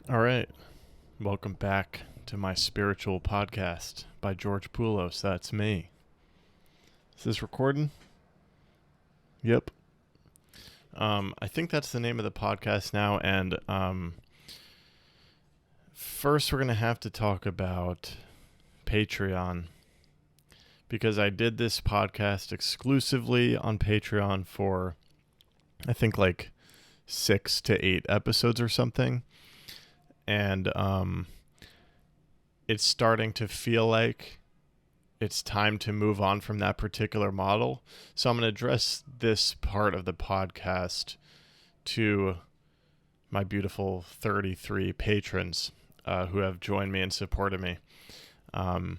All right. Welcome back to my spiritual podcast by George Poulos. That's me. Is this recording? Yep. I think that's the name of the podcast now. And first, we're going to have to talk about Patreon because I did this podcast exclusively on Patreon for, I think, like 6 to 8 episodes or something. And it's starting to feel like it's time to move on from that particular model. So I'm going to address this part of the podcast to my beautiful 33 patrons who have joined me and supported me. And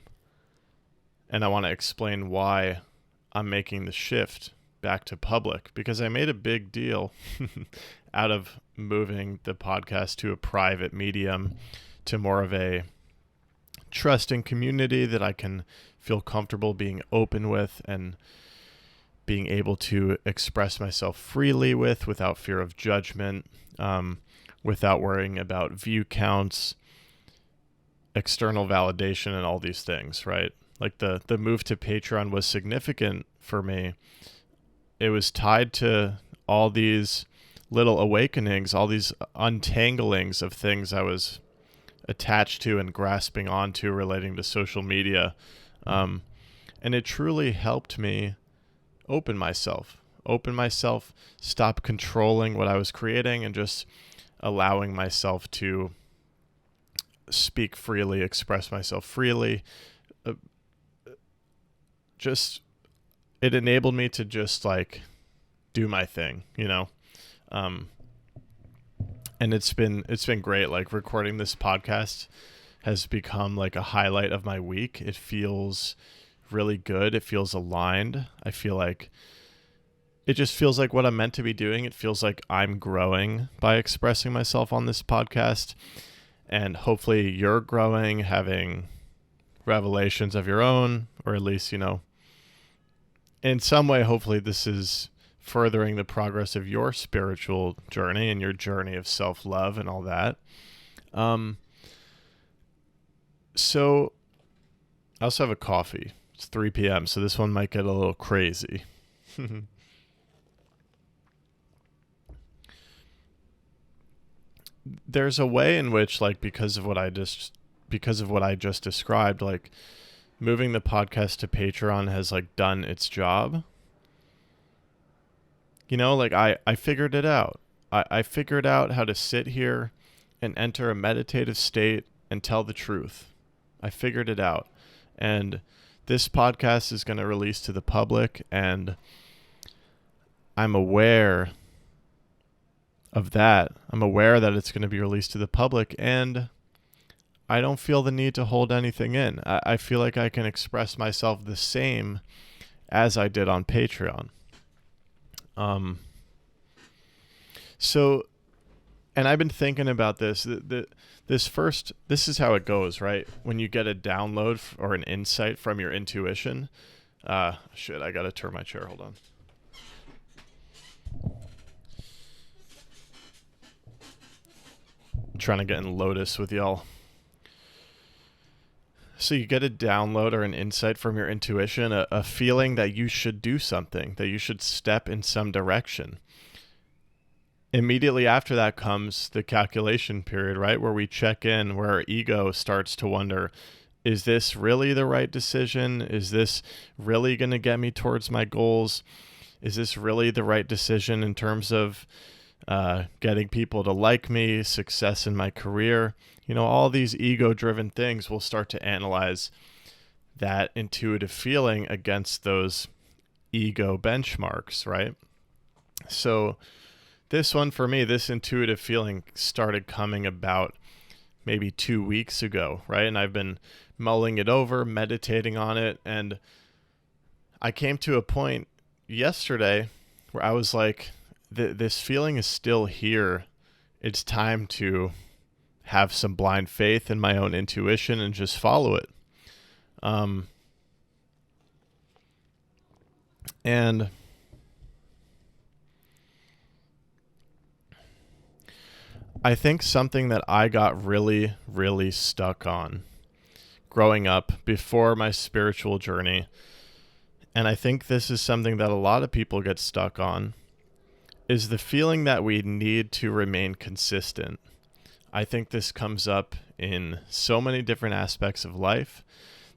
I want to explain why I'm making the shift back to public, because I made a big deal out of moving the podcast to a private medium, to more of a trusting community that I can feel comfortable being open with and being able to express myself freely with without fear of judgment, without worrying about view counts, external validation, and all these things, right? Like the move to Patreon was significant for me. It was tied to all these little awakenings, all these untanglings of things I was attached to and grasping onto relating to social media. And it truly helped me open myself, stop controlling what I was creating and just allowing myself to speak freely, express myself freely. It enabled me to just like do my thing, you know? And it's been great. Like recording this podcast has become like a highlight of my week. It feels really good. It feels aligned. I feel like it just feels like what I'm meant to be doing. It feels like I'm growing by expressing myself on this podcast. And hopefully you're growing, having revelations of your own, or at least, you know, in some way, hopefully this is furthering the progress of your spiritual journey and your journey of self-love and all that. So I also have a coffee. It's 3 p.m., so this one might get a little crazy. There's a way in which, like, because of what I just described, like moving the podcast to Patreon has like done its job. You know, like I figured it out. I figured out how to sit here and enter a meditative state and tell the truth. I figured it out. And this podcast is going to release to the public, and I'm aware of that. I'm aware that it's going to be released to the public, and I don't feel the need to hold anything in. I feel like I can express myself the same as I did on Patreon. So, and I've been thinking about this. This is how it goes, right? When you get a download or an insight from your intuition. I gotta turn my chair. Hold on. I'm trying to get in Lotus with y'all. So you get a download or an insight from your intuition, a feeling that you should do something, that you should step in some direction. Immediately after that comes the calculation period, right? Where we check in, where our ego starts to wonder, is this really the right decision? Is this really going to get me towards my goals? Is this really the right decision in terms of getting people to like me, success in my career? You know, all these ego-driven things, we'll start to analyze that intuitive feeling against those ego benchmarks, right? So this one for me, this intuitive feeling started coming about maybe 2 weeks ago, right? And I've been mulling it over, meditating on it. And I came to a point yesterday where I was like, this feeling is still here. It's time to have some blind faith in my own intuition and just follow it. And I think something that I got really, really stuck on growing up before my spiritual journey, and I think this is something that a lot of people get stuck on, is the feeling that we need to remain consistent. I think this comes up in so many different aspects of life.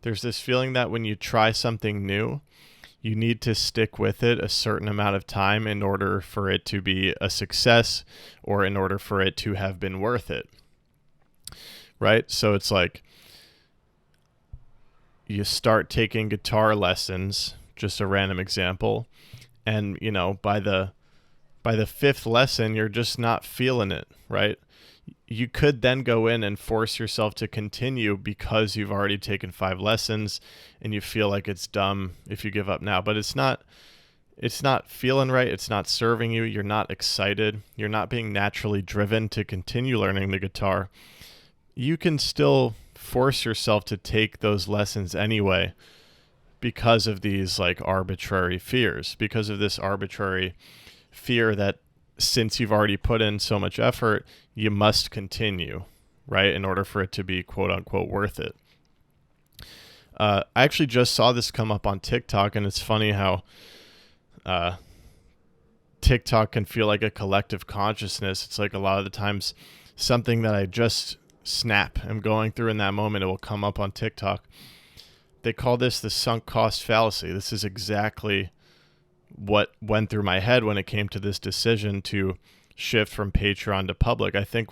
There's this feeling that when you try something new, you need to stick with it a certain amount of time in order for it to be a success or in order for it to have been worth it. Right? So it's like you start taking guitar lessons, just a random example, and by the fifth lesson you're just not feeling it, right? You could then go in and force yourself to continue because you've already taken 5 lessons and you feel like it's dumb if you give up now. But it's not feeling right. It's not serving you. You're not excited. You're not being naturally driven to continue learning the guitar. You can still force yourself to take those lessons anyway because of these like arbitrary fears, because of this arbitrary fear that since you've already put in so much effort, you must continue, right? In order for it to be quote unquote worth it. I actually just saw this come up on TikTok, and it's funny how TikTok can feel like a collective consciousness. It's like a lot of the times something that I just am going through in that moment, it will come up on TikTok. They call this the sunk cost fallacy. This is exactly what went through my head when it came to this decision to shift from Patreon to public. I think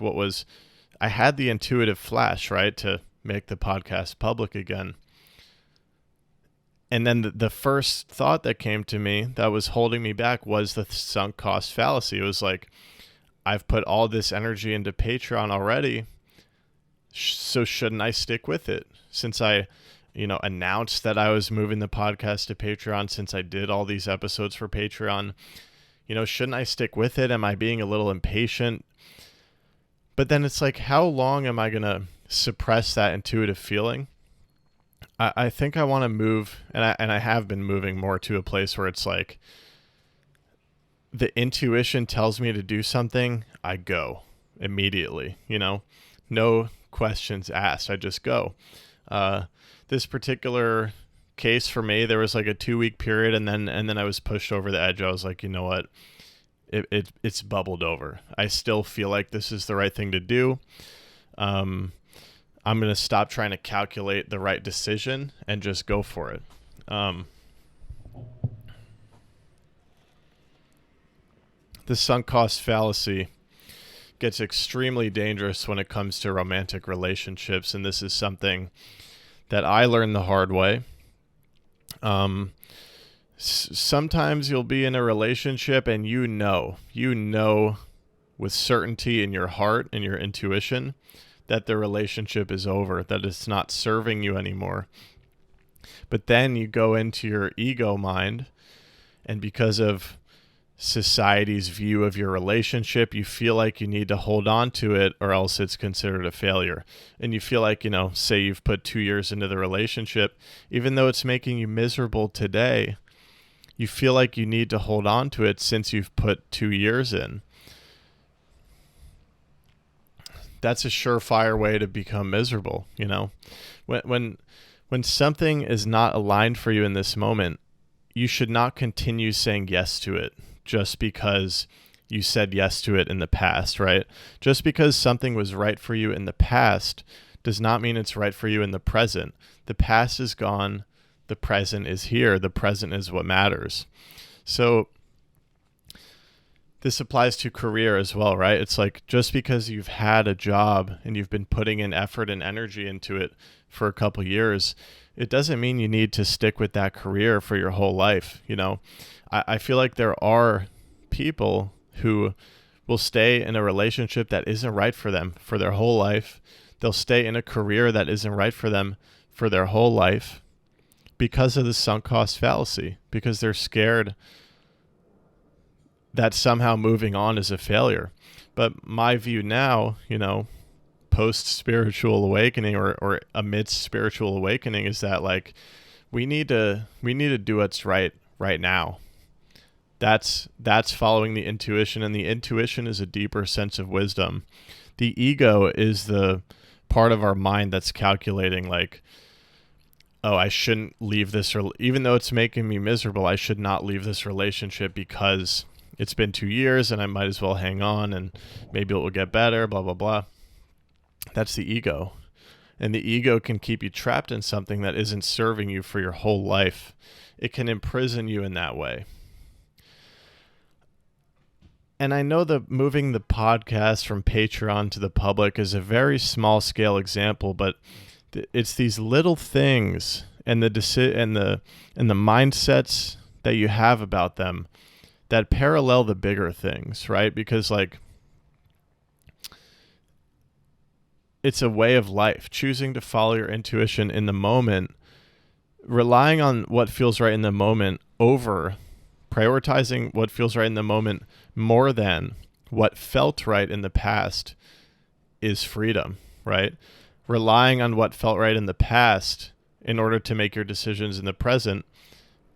I had the intuitive flash, right, to make the podcast public again. And then the first thought that came to me that was holding me back was the sunk cost fallacy. It was like, I've put all this energy into Patreon already, so shouldn't I stick with it? Since I announced that I was moving the podcast to Patreon, since I did all these episodes for Patreon, shouldn't I stick with it? Am I being a little impatient? But then it's like, how long am I going to suppress that intuitive feeling? I think I want to move, and I have been moving more to a place where it's like the intuition tells me to do something, I go immediately, no questions asked. I just go. This particular case for me, there was like a 2-week period, and then I was pushed over the edge. I was like, you know what? It's bubbled over. I still feel like this is the right thing to do. I'm going to stop trying to calculate the right decision and just go for it. The sunk cost fallacy gets extremely dangerous when it comes to romantic relationships, and this is something that I learned the hard way. Sometimes you'll be in a relationship and you know with certainty in your heart and your intuition that the relationship is over, that it's not serving you anymore. But then you go into your ego mind, and because of society's view of your relationship, you feel like you need to hold on to it or else it's considered a failure. And you feel like, say you've put 2 years into the relationship, even though it's making you miserable today, you feel like you need to hold on to it since you've put 2 years in. That's a surefire way to become miserable, When something is not aligned for you in this moment, you should not continue saying yes to it just because you said yes to it in the past, right? Just because something was right for you in the past does not mean it's right for you in the present. The past is gone. The present is here. The present is what matters. So this applies to career as well, right? It's like just because you've had a job and you've been putting in effort and energy into it for a couple years, it doesn't mean you need to stick with that career for your whole life. I feel like there are people who will stay in a relationship that isn't right for them for their whole life. They'll stay in a career that isn't right for them for their whole life because of the sunk cost fallacy, because they're scared that somehow moving on is a failure. But my view now, post spiritual awakening or amidst spiritual awakening, is that like we need to do what's right now. That's following the intuition, and the intuition is a deeper sense of wisdom The ego is the part of our mind that's calculating like, oh, I shouldn't leave this, even though it's making me miserable, I should not leave this relationship because it's been 2 years and I might as well hang on and maybe it will get better, blah, blah, blah. That's the ego. And the ego can keep you trapped in something that isn't serving you for your whole life. It can imprison you in that way. And I know that moving the podcast from Patreon to the public is a very small scale example, but it's these little things and the mindsets that you have about them that parallel the bigger things, right? Because like, it's a way of life, choosing to follow your intuition in the moment, relying on what feels right in the moment over prioritizing what feels right in the moment more than what felt right in the past is freedom, right? Relying on what felt right in the past in order to make your decisions in the present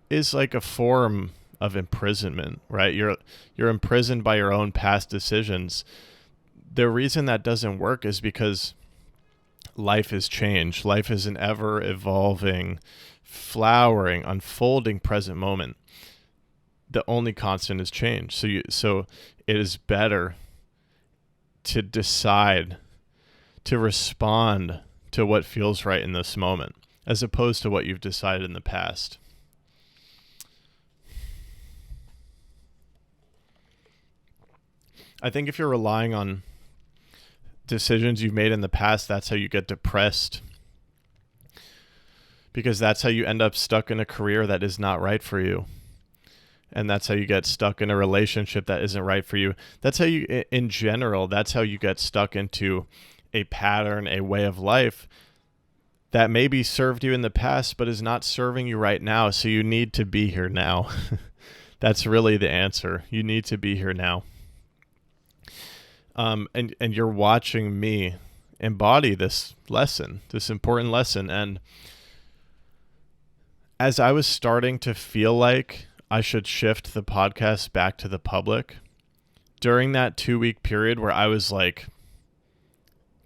is like a form of imprisonment, right? You're imprisoned by your own past decisions. The reason that doesn't work is because life is change. Life is an ever evolving, flowering, unfolding present moment. The only constant is change. So it is better to decide to respond to what feels right in this moment, as opposed to what you've decided in the past. I think if you're relying on decisions you've made in the past, that's how you get depressed. Because that's how you end up stuck in a career that is not right for you. And that's how you get stuck in a relationship that isn't right for you. That's how you, in general, that's how you get stuck into a pattern, a way of life that maybe served you in the past, but is not serving you right now. So you need to be here now. That's really the answer. You need to be here now. And you're watching me embody this lesson, this important lesson. And as I was starting to feel like I should shift the podcast back to the public, during that 2-week period where I was like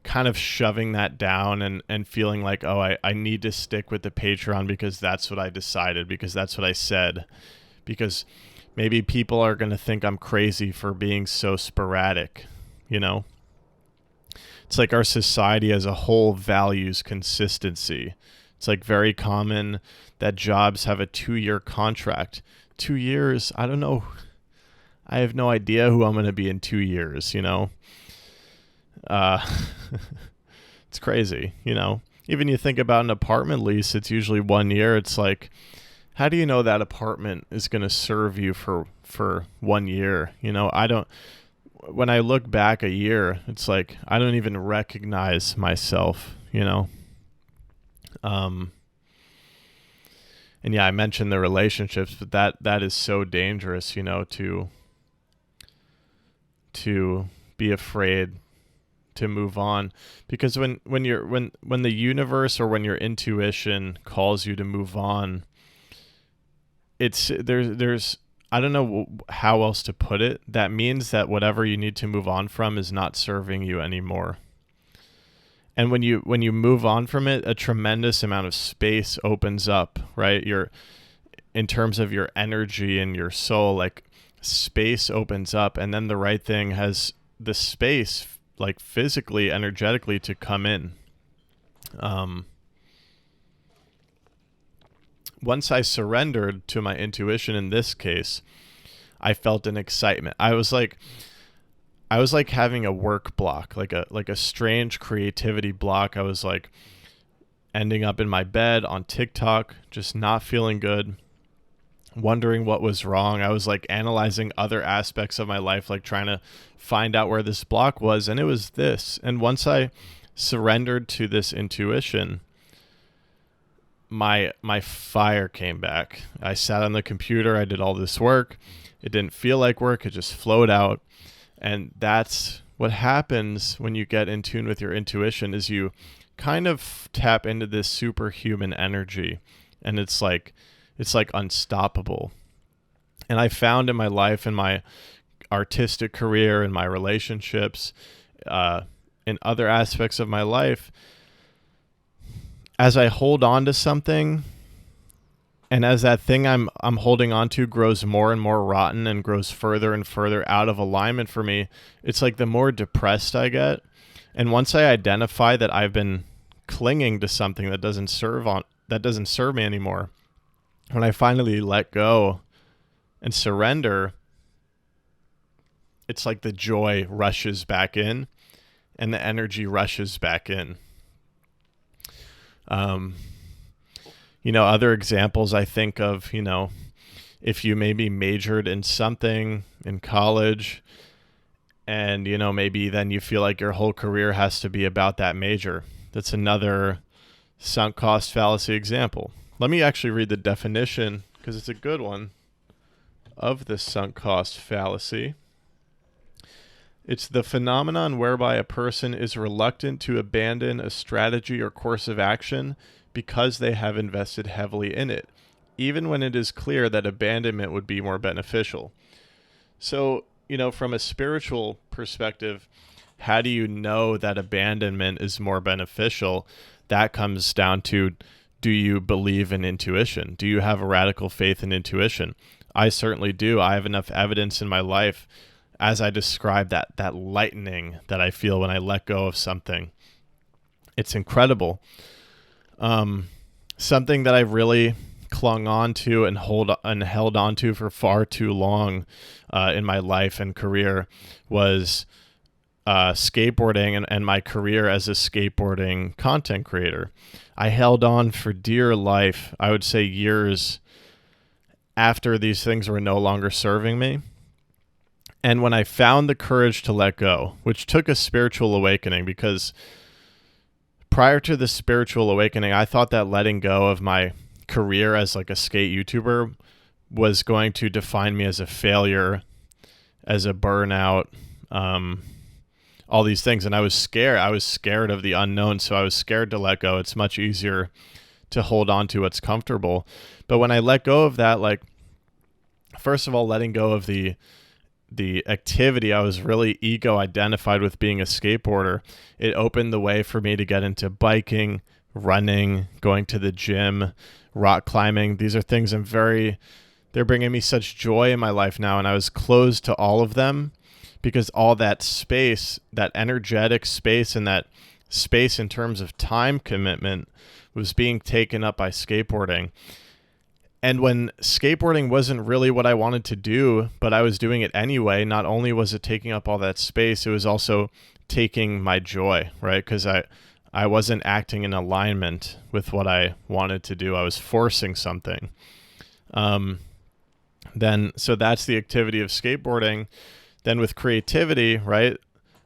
kind of shoving that down and feeling like, oh, I need to stick with the Patreon because that's what I decided, because that's what I said, because maybe people are going to think I'm crazy for being so sporadic, you know? It's like our society as a whole values consistency. It's like very common that jobs have a 2-year contract. 2 years, I don't know. I have no idea who I'm going to be in 2 years, you know? It's crazy, you know? Even you think about an apartment lease, it's usually 1 year. It's like, how do you know that apartment is going to serve you for 1 year? You know, when I look back a year, it's like, I don't even recognize myself, you know? And yeah, I mentioned the relationships, but that is so dangerous, you know, to be afraid to move on, because when the universe or when your intuition calls you to move on, it's there's I don't know how else to put it. That means that whatever you need to move on from is not serving you anymore. And when you move on from it, a tremendous amount of space opens up, right? In terms of your energy and your soul, like space opens up, and then the right thing has the space, like physically, energetically, to come in. Once I surrendered to my intuition in this case, I felt an excitement. I was like having a work block, like a strange creativity block. I was like ending up in my bed on TikTok, just not feeling good, wondering what was wrong. I was like analyzing other aspects of my life, like trying to find out where this block was, and it was this. And once I surrendered to this intuition, my fire came back. I sat on the computer, I did all this work. It didn't feel like work, it just flowed out. And that's what happens when you get in tune with your intuition, is you kind of tap into this superhuman energy, and it's like unstoppable. And I found in my life, in my artistic career, in my relationships, in other aspects of my life, as I hold on to something, and as that thing I'm holding on to grows more and more rotten and grows further and further out of alignment for me, it's like the more depressed I get. And once I identify that I've been clinging to something that doesn't serve me anymore, when I finally let go and surrender, it's like the joy rushes back in and the energy rushes back in. Other examples I think of, if you maybe majored in something in college and, maybe then you feel like your whole career has to be about that major. That's another sunk cost fallacy example. Let me actually read the definition because it's a good one of the sunk cost fallacy. It's the phenomenon whereby a person is reluctant to abandon a strategy or course of action because they have invested heavily in it, even when it is clear that abandonment would be more beneficial. So, from a spiritual perspective, how do you know that abandonment is more beneficial? That comes down to, do you believe in intuition? Do you have a radical faith in intuition? I certainly do. I have enough evidence in my life, as I described, that lightening that I feel when I let go of something. It's incredible. Something that I really clung on to and held on to for far too long in my life and career was skateboarding and my career as a skateboarding content creator. I held on for dear life, I would say years after these things were no longer serving me. And when I found the courage to let go, which took a spiritual awakening, because prior to the spiritual awakening, I thought that letting go of my career as like a skate YouTuber was going to define me as a failure, as a burnout, all these things. And I was scared. I was scared of the unknown. So I was scared to let go. It's much easier to hold on to what's comfortable. But when I let go of that, like, first of all, letting go of the activity, I was really ego identified with being a skateboarder. It opened the way for me to get into biking, running, going to the gym, rock climbing. These are things they're bringing me such joy in my life now. And I was closed to all of them because all that space, that energetic space and that space in terms of time commitment was being taken up by skateboarding. And when skateboarding wasn't really what I wanted to do, but I was doing it anyway, not only was it taking up all that space, it was also taking my joy, right? Because I wasn't acting in alignment with what I wanted to do. I was forcing something. So that's the activity of skateboarding. Then with creativity, right?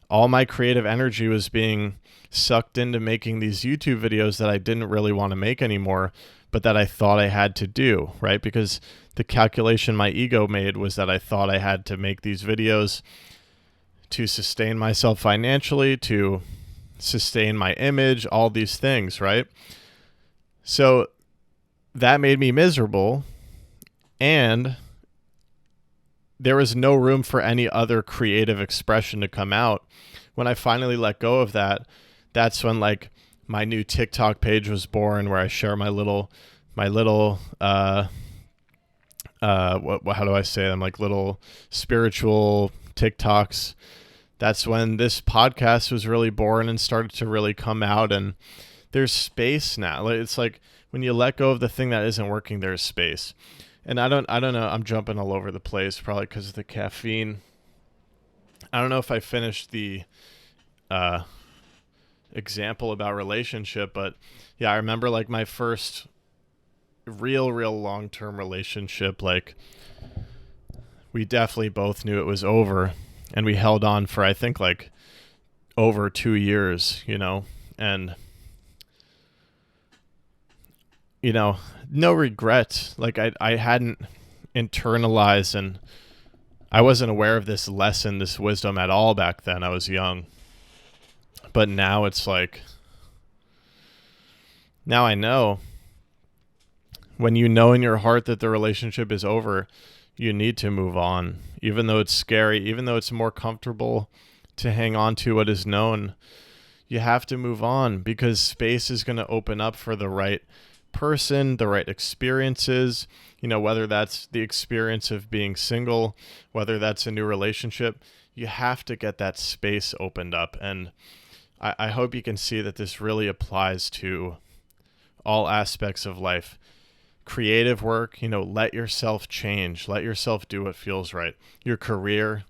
All my creative energy was being sucked into making these YouTube videos that I didn't really want to make anymore, but that I thought I had to do, right? Because the calculation my ego made was that I thought I had to make these videos to sustain myself financially, to sustain my image, all these things, right? So that made me miserable, and there was no room for any other creative expression to come out. When I finally let go of that, that's when like my new TikTok page was born, where I share my little how do I say them? Like little spiritual TikToks. That's when this podcast was really born and started to really come out, and there's space now. It's like when you let go of the thing that isn't working, there's space. And I don't know. I'm jumping all over the place, probably because of the caffeine. I don't know if I finished the example about relationship, but yeah, I remember like my first real long-term relationship. Like, we definitely both knew it was over, and we held on for, I think, like over 2 years, and no regret. Like I hadn't internalized, and I wasn't aware of this lesson, this wisdom at all back then. I was young. But now it's like, now I know. When you know in your heart that the relationship is over, you need to move on. Even though it's scary, even though it's more comfortable to hang on to what is known. You have to move on because space is going to open up for the right person, the right experiences, whether that's the experience of being single, whether that's a new relationship. You have to get that space opened up. And I hope you can see that this really applies to all aspects of life. Creative work, let yourself change. Let yourself do what feels right. Your career,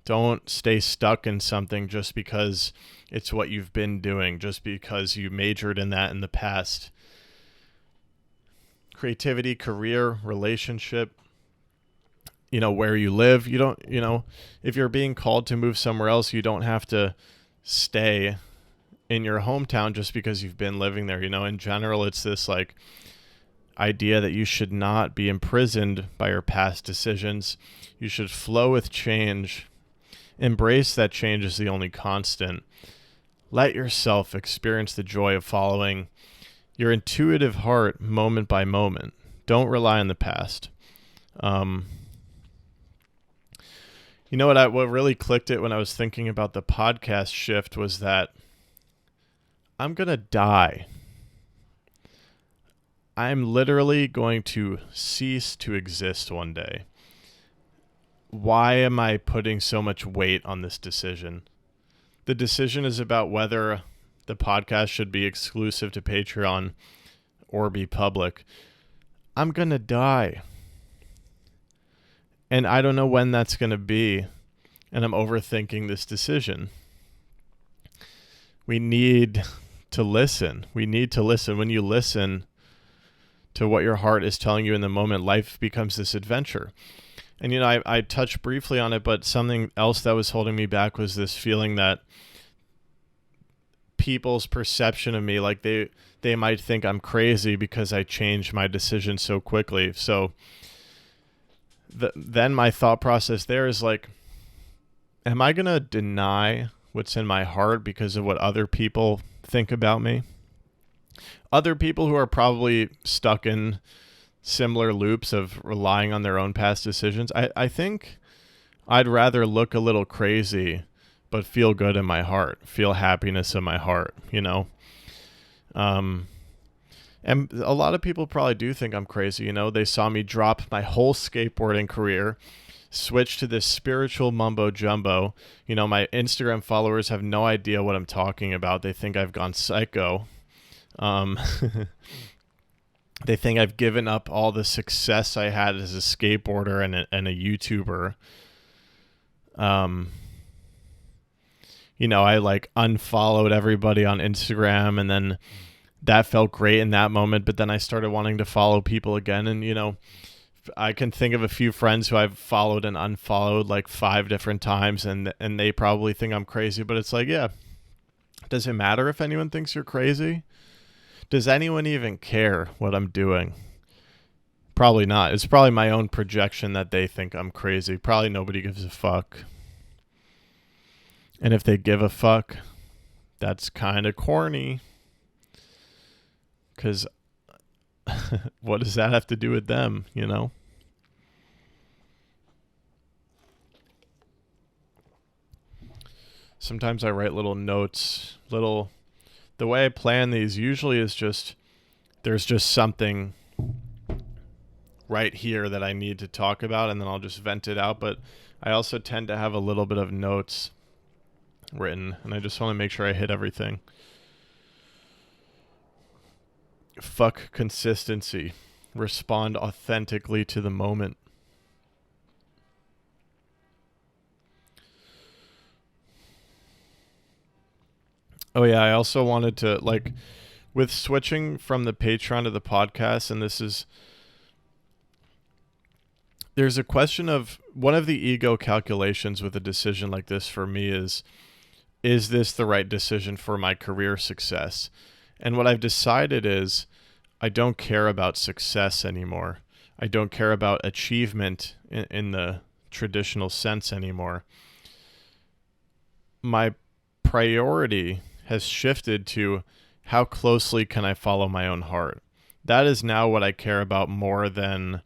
don't stay stuck in something just because it's what you've been doing, just because you majored in that in the past. Creativity, career, relationship, where you live. You don't, if you're being called to move somewhere else, you don't have to stay in your hometown just because you've been living there. In general, it's this like idea that you should not be imprisoned by your past decisions. You should flow with change. Embrace that change is the only constant. Let yourself experience the joy of following your intuitive heart moment by moment. Don't rely on the past. What really clicked it when I was thinking about the podcast shift was that I'm going to die. I'm literally going to cease to exist one day. Why am I putting so much weight on this decision? The decision is about whether the podcast should be exclusive to Patreon or be public. I'm going to die. And I don't know when that's going to be. And I'm overthinking this decision. We need to listen. When you listen to what your heart is telling you in the moment, life becomes this adventure. And, I touched briefly on it, but something else that was holding me back was this feeling that people's perception of me, like they might think I'm crazy because I changed my decision so quickly. So then my thought process there is like, am I going to deny what's in my heart because of what other people think about me? Other people who are probably stuck in similar loops of relying on their own past decisions. I think I'd rather look a little crazy but feel good in my heart, feel happiness in my heart, and a lot of people probably do think I'm crazy. They saw me drop my whole skateboarding career, switch to this spiritual mumbo jumbo. My Instagram followers have no idea what I'm talking about. They think I've gone psycho. They think I've given up all the success I had as a skateboarder and a YouTuber. I like unfollowed everybody on Instagram, and then that felt great in that moment. But then I started wanting to follow people again. And, I can think of a few friends who I've followed and unfollowed like 5 different times, and they probably think I'm crazy. But it's like, yeah, does it matter if anyone thinks you're crazy? Does anyone even care what I'm doing? Probably not. It's probably my own projection that they think I'm crazy. Probably nobody gives a fuck. And if they give a fuck, that's kind of corny. Because what does that have to do with them, Sometimes I write little notes, the way I plan these usually is there's just something right here that I need to talk about, and then I'll just vent it out. But I also tend to have a little bit of notes written, and I just want to make sure I hit everything. Fuck consistency. Respond authentically to the moment. Oh yeah, I also wanted to, like, with switching from the Patreon to the podcast, and there's a question of, one of the ego calculations with a decision like this for me is this the right decision for my career success? And what I've decided is I don't care about success anymore. I don't care about achievement in the traditional sense anymore. My priority has shifted to how closely can I follow my own heart. That is now what I care about more than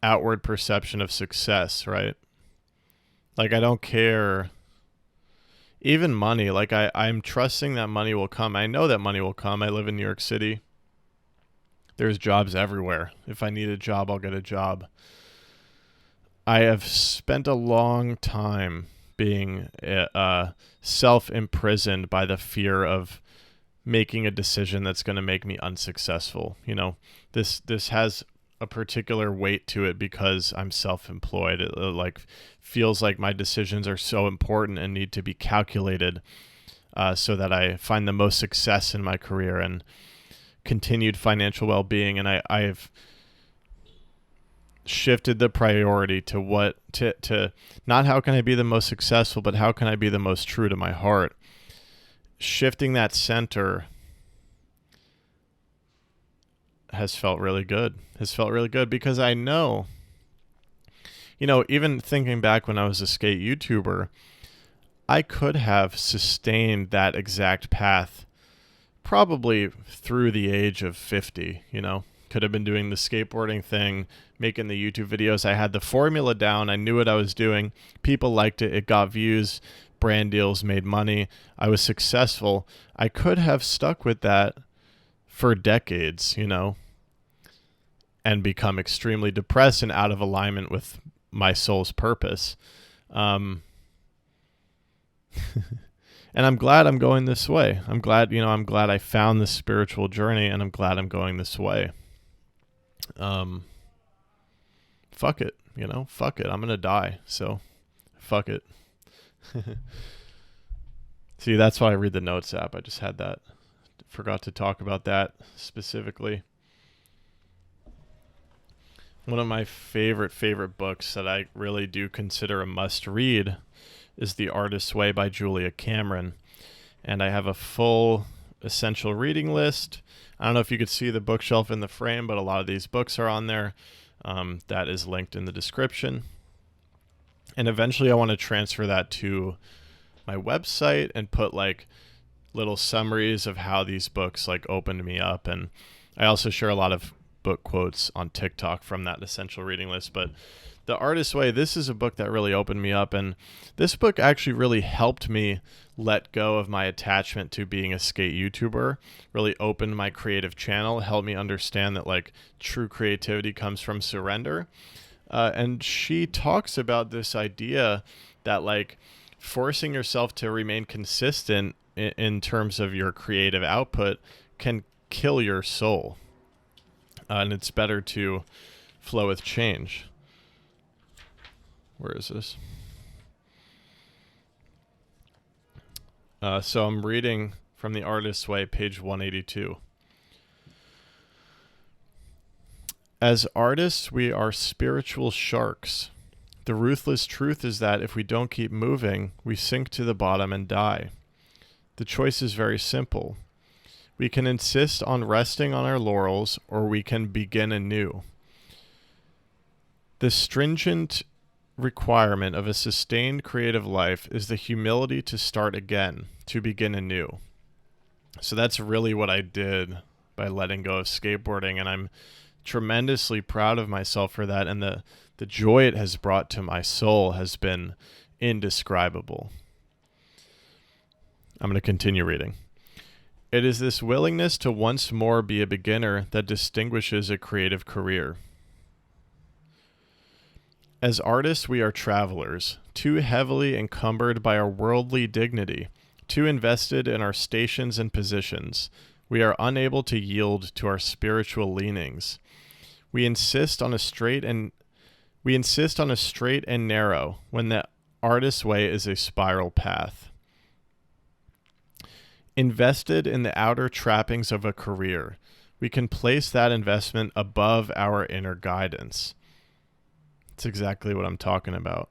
outward perception of success, right? Like, I don't care. even money. Like I'm trusting that money will come. I know that money will come. I live in New York City. There's jobs everywhere. If I need a job, I'll get a job. I have spent a long time being self-imprisoned by the fear of making a decision that's going to make me unsuccessful. You know, this has a particular weight to it because I'm self-employed. It like feels like my decisions are so important and need to be calculated so that I find the most success in my career and continued financial well-being. And I've shifted the priority to to not how can I be the most successful, but how can I be the most true to my heart. Shifting that center has felt really good. Because I know, even thinking back when I was a skate YouTuber, I could have sustained that exact path probably through the age of 50, could have been doing the skateboarding thing, making the YouTube videos. I had the formula down. I knew what I was doing. People liked it. It got views, brand deals, made money. I was successful. I could have stuck with that for decades, and become extremely depressed and out of alignment with my soul's purpose. And I'm glad I'm going this way. I'm glad I found this spiritual journey, and I'm glad I'm going this way. Fuck it, fuck it. I'm going to die. So fuck it. See, that's why I read the notes app. I just had that. Forgot to talk about that specifically. One of my favorite books that I really do consider a must read is The Artist's Way by Julia Cameron. And I have a full essential reading list. I don't know if you could see the bookshelf in the frame, but a lot of these books are on there. That is linked in the description. And eventually I want to transfer that to my website and put like little summaries of how these books like opened me up. And I also share a lot of book quotes on TikTok from that essential reading list. But The Artist's Way, this is a book that really opened me up. And this book actually really helped me let go of my attachment to being a skate YouTuber, really opened my creative channel, helped me understand that like true creativity comes from surrender. And she talks about this idea that like forcing yourself to remain consistent in terms of your creative output can kill your soul. And it's better to flow with change. Where is this? So I'm reading from The Artist's Way, page 182. As artists, we are spiritual sharks. The ruthless truth is that if we don't keep moving, we sink to the bottom and die. The choice is very simple. We can insist on resting on our laurels, or we can begin anew. The stringent requirement of a sustained creative life is the humility to start again, to begin anew. So that's really what I did by letting go of skateboarding, and I'm tremendously proud of myself for that, and the joy it has brought to my soul has been indescribable. I'm going to continue reading. It is this willingness to once more be a beginner that distinguishes a creative career. As artists, we are travelers, too heavily encumbered by our worldly dignity, too invested in our stations and positions. We are unable to yield to our spiritual leanings. We insist on a straight and narrow when the artist's way is a spiral path. Invested in the outer trappings of a career, we can place that investment above our inner guidance. That's exactly what I'm talking about.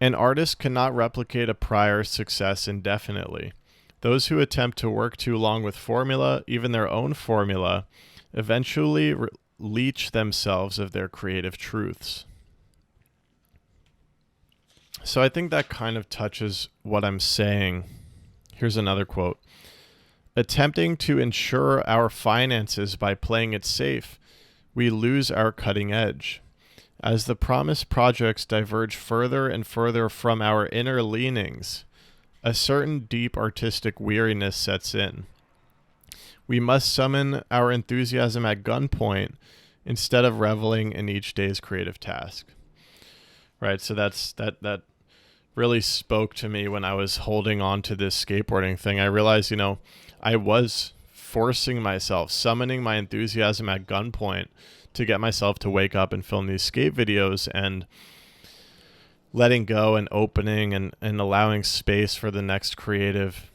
An artist cannot replicate a prior success indefinitely. Those who attempt to work too long with formula, even their own formula, eventually leach themselves of their creative truths. So I think that kind of touches what I'm saying. Here's another quote. Attempting to ensure our finances by playing it safe, we lose our cutting edge. As the promised projects diverge further and further from our inner leanings, a certain deep artistic weariness sets in. We must summon our enthusiasm at gunpoint instead of reveling in each day's creative task. Right, so that really spoke to me when I was holding on to this skateboarding thing. I realized, I was forcing myself, summoning my enthusiasm at gunpoint to get myself to wake up and film these skate videos, and letting go and opening and allowing space for the next creative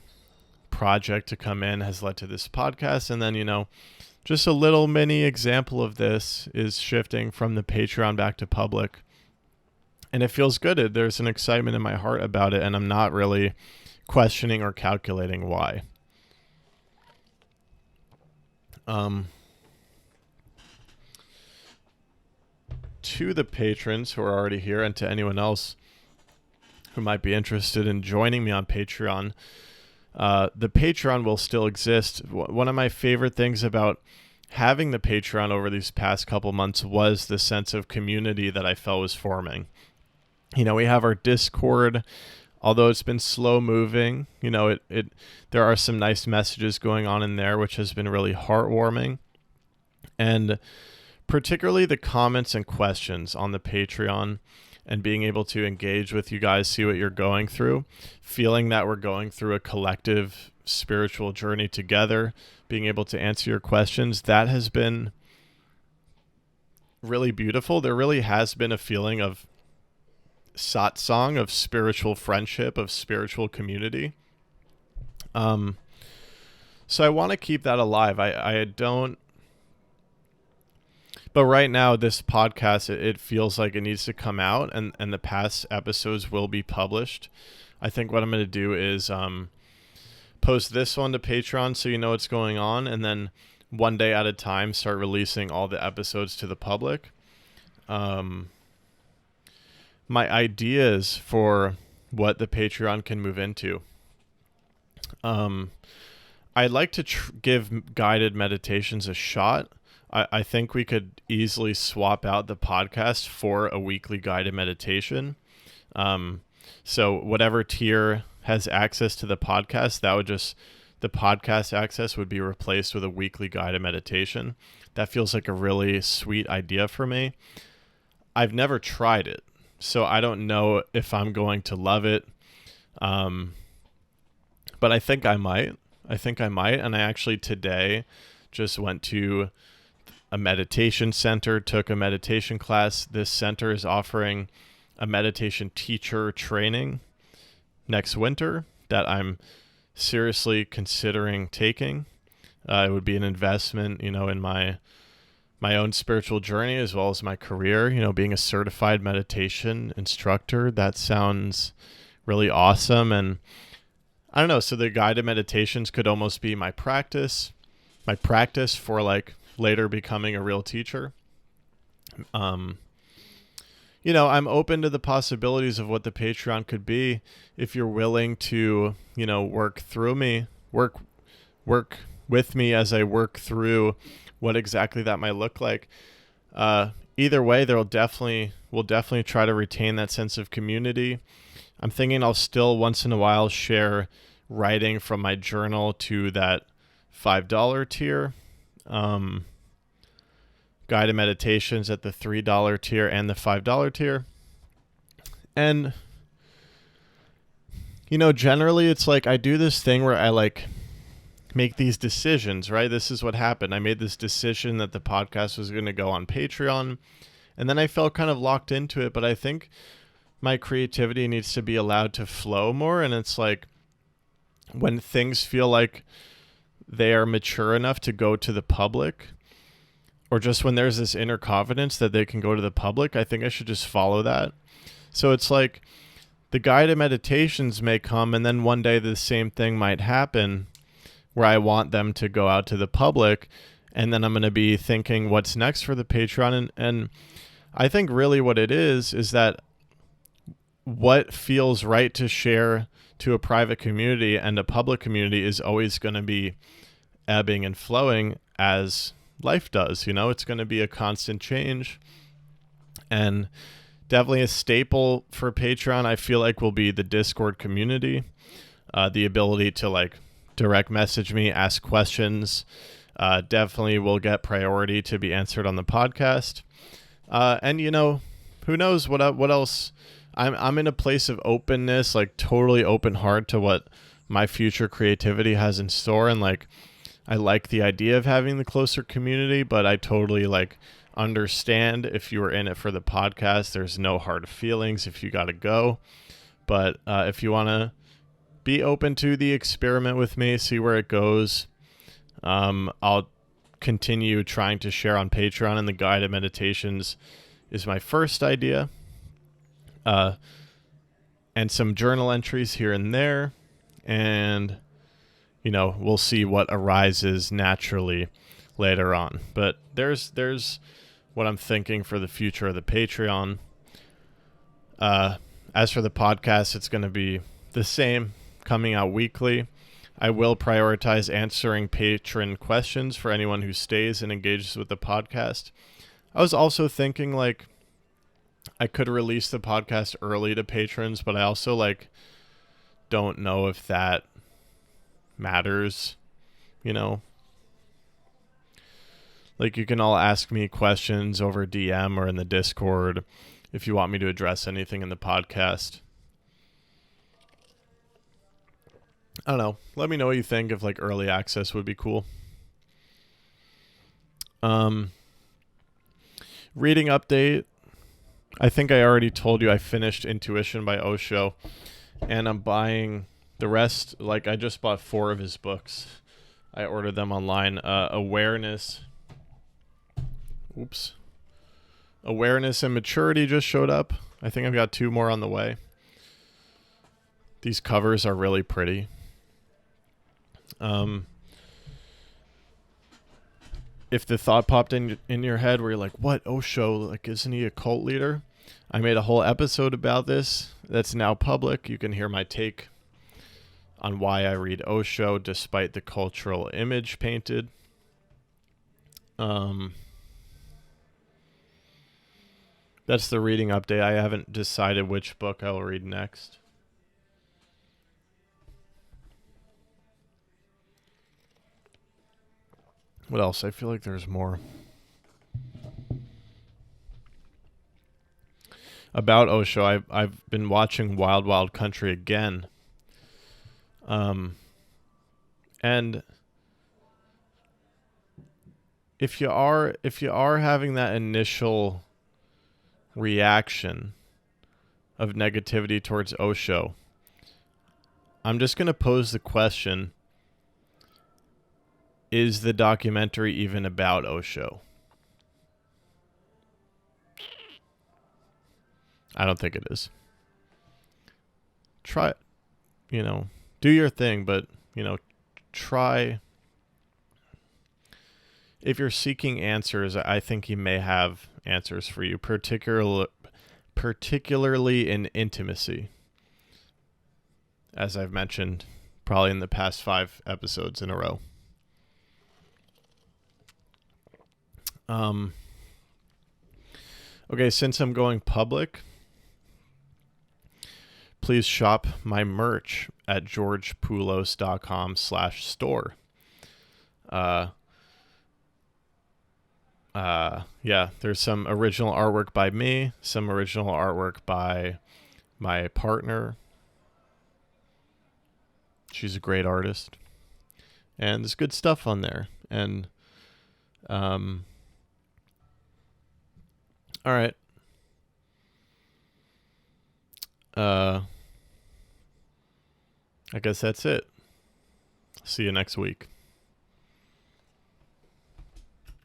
project to come in has led to this podcast. And then, just a little mini example of this is shifting from the Patreon back to public. And it feels good. There's an excitement in my heart about it, and I'm not really questioning or calculating why. To the patrons who are already here, and to anyone else who might be interested in joining me on Patreon, the Patreon will still exist. One of my favorite things about having the Patreon over these past couple months was the sense of community that I felt was forming. We have our Discord, although it's been slow moving. There are some nice messages going on in there, which has been really heartwarming. And particularly the comments and questions on the Patreon, and being able to engage with you guys, see what you're going through, feeling that we're going through a collective spiritual journey together, being able to answer your questions, that has been really beautiful. There really has been a feeling of satsang, of spiritual friendship, of spiritual community. So I want to keep that alive. I don't, but right now this podcast, it feels like it needs to come out, and the past episodes will be published. I think what I'm going to do is post this one to Patreon so you know what's going on, and then one day at a time start releasing all the episodes to the public. My ideas for what the Patreon can move into. I'd like to give guided meditations a shot. I think we could easily swap out the podcast for a weekly guided meditation. So whatever tier has access to the podcast, the podcast access would be replaced with a weekly guided meditation. That feels like a really sweet idea for me. I've never tried it, so I don't know if I'm going to love it. But I think I might. And I actually today just went to a meditation center, took a meditation class. This center is offering a meditation teacher training next winter that I'm seriously considering taking. It would be an investment, in my own spiritual journey as well as my career. Being a certified meditation instructor, that sounds really awesome. And I don't know, so the guided meditations could almost be my practice for like later becoming a real teacher. I'm open to the possibilities of what the Patreon could be. If you're willing to, work with me as I work through what exactly that might look like. Either way, we'll definitely try to retain that sense of community. I'm thinking I'll still once in a while share writing from my journal to that $5 tier. Guided meditations at the $3 tier and the $5 tier. And, generally it's like I do this thing where I like make these decisions, right? This is what happened. I made this decision that the podcast was going to go on Patreon, and then I felt kind of locked into it, but I think my creativity needs to be allowed to flow more. And it's like when things feel like they are mature enough to go to the public, or just when there's this inner confidence that they can go to the public, I think I should just follow that. So it's like the guided meditations may come, and then one day the same thing might happen where I want them to go out to the public, and then I'm going to be thinking what's next for the Patreon. And I think really what it is that what feels right to share to a private community and a public community is always going to be ebbing and flowing as life does. It's going to be a constant change. And definitely a staple for Patreon, I feel like, will be the Discord community. The ability to like direct message me, ask questions, definitely will get priority to be answered on the podcast. And you know, who knows what else? I'm in a place of openness, like totally open heart to what my future creativity has in store, and like I like the idea of having the closer community, but I totally like understand if you were in it for the podcast. There's no hard feelings if you got to go, but if you want to be open to the experiment with me, see where it goes. I'll continue trying to share on Patreon, and the guided meditations is my first idea. And some journal entries here and there. And, you know, we'll see what arises naturally later on. But there's what I'm thinking for the future of the Patreon. As for the podcast, it's going to be the same, coming out weekly. I will prioritize answering patron questions for anyone who stays and engages with the podcast. I was also thinking, like, I could release the podcast early to patrons, but I also, like, don't know if that matters, you know? Like, you can all ask me questions over DM or in the Discord if you want me to address anything in the podcast. I don't know. Let me know what you think, if, like, early access would be cool. Reading update. I think I already told you I finished Intuition by Osho, and I'm buying the rest. Like, I just bought 4 of his books. I ordered them online. Awareness and Maturity just showed up. I think I've got 2 more on the way. These covers are really pretty. If the thought popped in your head where you're like, what, Osho, like, isn't he a cult leader? I made a whole episode about this that's now public. You can hear my take on why I read Osho despite the cultural image painted. That's the reading update. I haven't decided which book I'll read next. What else? I feel like there's more. About Osho, I've been watching Wild Wild Country again. And if you are having that initial reaction of negativity towards Osho, I'm just going to pose the question, is the documentary even about Osho? I don't think it is. Try, do your thing, but, try. If you're seeking answers, I think he may have answers for you, particularly in intimacy, as I've mentioned probably in the past 5 episodes in a row. Okay, since I'm going public, please shop my merch at georgepoulos.com/store. Yeah, there's some original artwork by me, some original artwork by my partner. She's a great artist. And there's good stuff on there. And, all right. I guess that's it. See you next week.